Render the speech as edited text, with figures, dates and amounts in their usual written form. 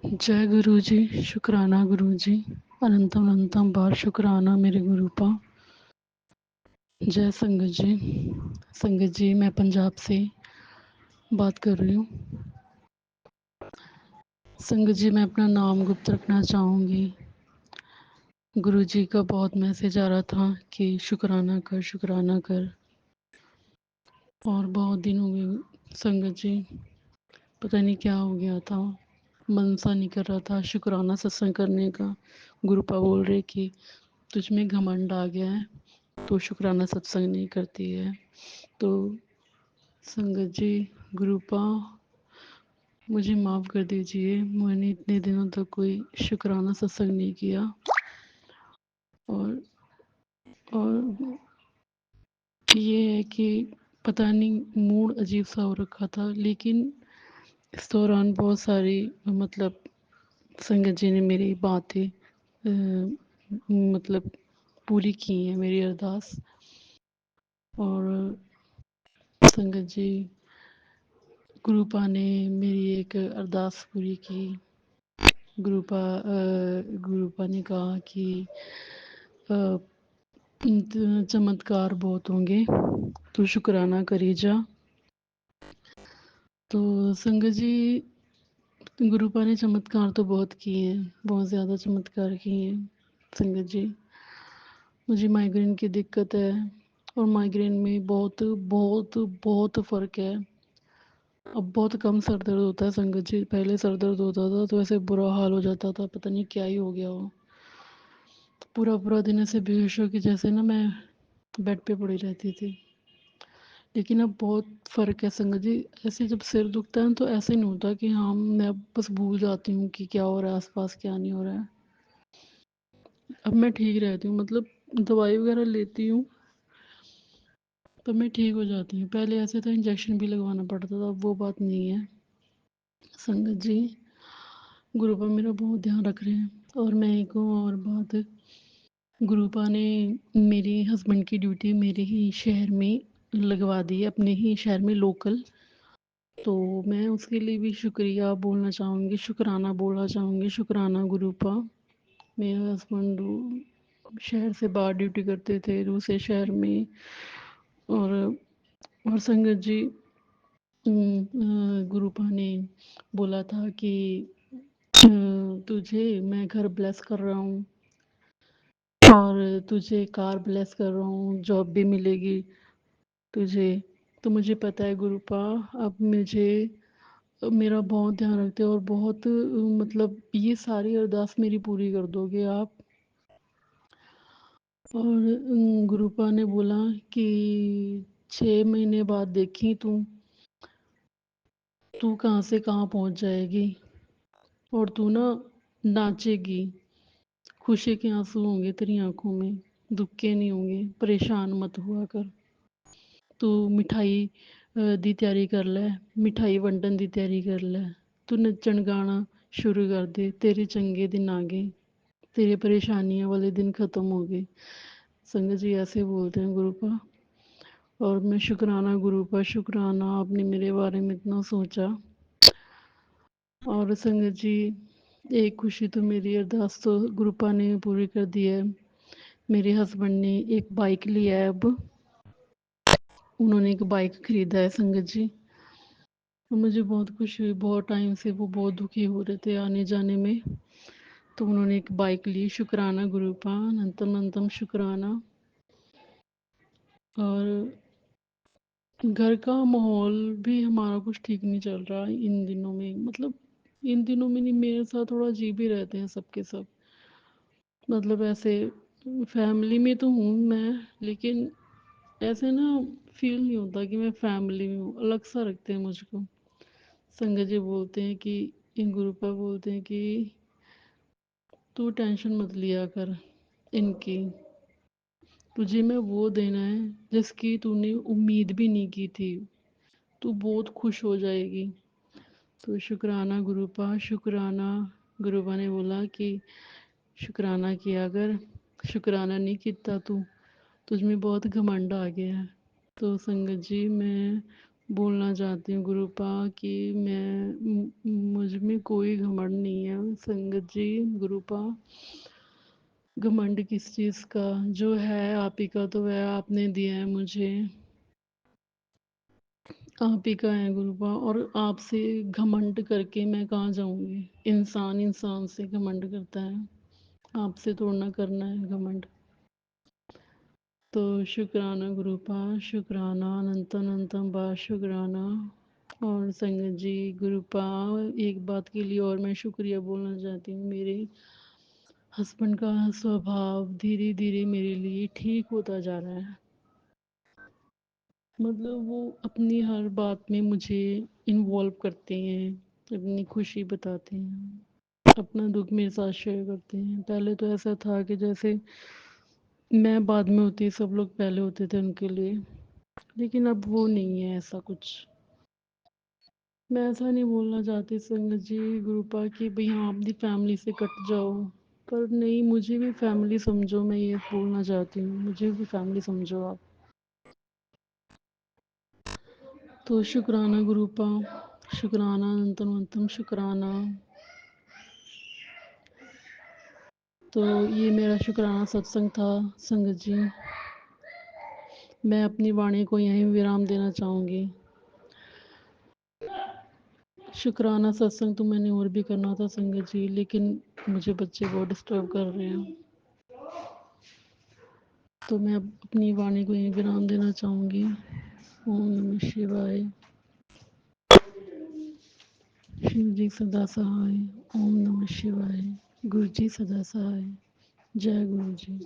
जय गुरु जी, शुक्राना गुरु जी। अनंतम अनंतम बार शुक्राना मेरे गुरुपा। जय संगत जी। संगत जी, मैं पंजाब से बात कर रही हूँ। संगत जी, मैं अपना नाम गुप्त रखना चाहूँगी। गुरु जी का बहुत मैसेज आ रहा था कि शुक्राना कर, शुक्राना कर। और बहुत दिन हो गए संगत जी, पता नहीं क्या हो गया था, मन सा नहीं कर रहा था शुक्राना सत्संग करने का। गुरुपा बोल रहे कि तुझ में घमंड आ गया है तो शुक्राना सत्संग नहीं करती है। तो संगत जी, गुरुपा मुझे माफ़ कर दीजिए, मैंने इतने दिनों तक कोई शुक्राना सत्संग नहीं किया। और ये है कि पता नहीं मूड अजीब सा हो रखा था, लेकिन इस दौरान बहुत सारी मतलब संगत जी ने मेरी बातें मतलब पूरी की हैं, मेरी अरदास। और संगत जी, गुरुपा ने मेरी एक अरदास पूरी की। गुरुपा ने कहा कि चमत्कार बहुत होंगे, तो शुक्राना करी जा। तो संगत जी, गुरुपा ने चमत्कार तो बहुत किए हैं, बहुत ज़्यादा चमत्कार किए हैं। संगत जी, मुझे माइग्रेन की दिक्कत है और माइग्रेन में बहुत बहुत बहुत फ़र्क है। अब बहुत कम सर दर्द होता है संगत जी। पहले सर दर्द होता था तो ऐसे बुरा हाल हो जाता था, पता नहीं क्या ही हो गया हो। पूरा पूरा दिन ऐसे बेहोश हो कि जैसे ना मैं बेड पे पड़ी रहती थी। लेकिन अब बहुत फ़र्क है संगत जी। ऐसे जब सिर दुखता है तो ऐसे नहीं होता कि हाँ, मैं बस भूल जाती हूँ कि क्या हो रहा है आसपास, क्या नहीं हो रहा है। अब मैं ठीक रहती हूँ, मतलब दवाई वगैरह लेती हूँ तो मैं ठीक हो जाती हूँ। पहले ऐसे था इंजेक्शन भी लगवाना पड़ता था, अब वो बात नहीं है। संगत जी, गुरुपा मेरा बहुत ध्यान रख रहे हैं। और मैं एक और बात, गुरुपा ने मेरे हस्बैंड की ड्यूटी मेरे ही शहर में लगवा दी है, अपने ही शहर में लोकल। तो मैं उसके लिए भी शुक्रिया बोलना चाहूँगी, शुक्राना बोलना चाहूँगी। शुक्राना गुरुपा। मेरे हस्बैंड शहर से बाहर ड्यूटी करते थे, दूसरे शहर में। और संगत जी, गुरुपा ने बोला था कि तुझे मैं घर ब्लेस कर रहा हूँ और तुझे कार ब्लेस कर रहा हूँ, जॉब भी मिलेगी तुझे। तो मुझे पता है गुरुपा, अब मुझे मेरा बहुत ध्यान रखते हो और बहुत मतलब ये सारी अरदास मेरी पूरी कर दोगे आप। और गुरुपा ने बोला कि 6 महीने बाद देखी तू कहाँ से कहाँ पहुँच जाएगी और तू ना नाचेगी। खुशी के आंसू होंगे तेरी आंखों में, दुख के नहीं होंगे। परेशान मत हुआ कर। तू मिठाई दी तैयारी कर लै, मिठाई वंडन दी तैयारी कर लै। तू नच्चन गाना शुरू कर दे, तेरे चंगे दिन आ गए, तेरे परेशानियां वाले दिन ख़त्म हो गए। संगत जी ऐसे बोलते हैं गुरुपा। और मैं शुक्राना गुरुपा, शुक्राना आपने मेरे बारे में इतना सोचा। और संगत जी, एक खुशी तो मेरी अरदास तो गुरुपा ने पूरी कर दी है। मेरे हस्बैंड ने एक बाइक लिया है अब। उन्होंने एक बाइक खरीदा है संगत जी। तो मुझे बहुत खुशी हुई, बहुत टाइम से वो बहुत दुखी हो रहे थे आने जाने में। तो उन्होंने एक बाइक ली। शुक्राना गुरुपा, अनंतम अनंतम शुक्राना। और घर का माहौल भी हमारा कुछ ठीक नहीं चल रहा इन दिनों में, मतलब इन दिनों में नहीं, मेरे साथ थोड़ा अजीब ही रहते हैं सबके सब। मतलब ऐसे फैमिली में तो हूँ मैं, लेकिन ऐसे ना फील नहीं होता कि मैं फैमिली में हूँ, अलग सा रखते हैं मुझको। संगत जी बोलते हैं कि इन गुरुपा बोलते हैं कि तू टेंशन मत लिया कर इनकी, तुझे मैं वो देना है जिसकी तूने उम्मीद भी नहीं की थी, तू बहुत खुश हो जाएगी। तो शुक्राना गुरुपा, शुक्राना। गुरुपा ने बोला कि शुक्राना किया कर, शुक्राना नहीं किया तू, तुझ में बहुत घमंड आ गया है। तो संगत जी, मैं बोलना चाहती हूँ गुरुपा कि मुझ में कोई घमंड नहीं है संगत जी। गुरुपा, घमंड किस चीज़ का, जो है आप ही का तो वह आपने दिया है मुझे, आप ही का है गुरुपा। और आपसे घमंड करके मैं कहाँ जाऊँगी। इंसान इंसान से घमंड करता है, आपसे तोड़ना करना है घमंड। तो शुक्राना गुरुपा, शुक्राना अनंत अनंतम बा शुक्राना। और संगत जी गुरुपा, एक बात के लिए और मैं शुक्रिया बोलना चाहती हूँ। मेरे हस्बैंड का स्वभाव धीरे धीरे मेरे लिए ठीक होता जा रहा है। मतलब वो अपनी हर बात में मुझे इन्वॉल्व करते हैं, अपनी खुशी बताते हैं, अपना दुख मेरे साथ शेयर करते हैं। पहले तो ऐसा था कि जैसे मैं बाद में होती, सब लोग पहले होते थे उनके लिए, लेकिन अब वो नहीं है ऐसा कुछ। मैं ऐसा नहीं बोलना चाहती संगत जी गुरुपा कि भाई हाँ अपनी फैमिली से कट जाओ, पर नहीं, मुझे भी फैमिली समझो। मैं ये बोलना चाहती हूँ, मुझे भी फैमिली समझो आप। तो शुक्राना गुरुपा, शुक्राना अनंतम शुक्राना। तो ये मेरा शुक्राना सत्संग था संगत जी। मैं अपनी वाणी को यहीं विराम देना चाहूँगी। शुक्राना सत्संग तो मैंने और भी करना था संगत जी, लेकिन मुझे बच्चे बहुत डिस्टर्ब कर रहे हैं, तो मैं अपनी वाणी को यहीं विराम देना चाहूँगी। ओम नमः शिवाय। शिव जी सदा सहाय। ओम नमः शिवाय। गुरु जी सदा सहाय। जय गुरु जी।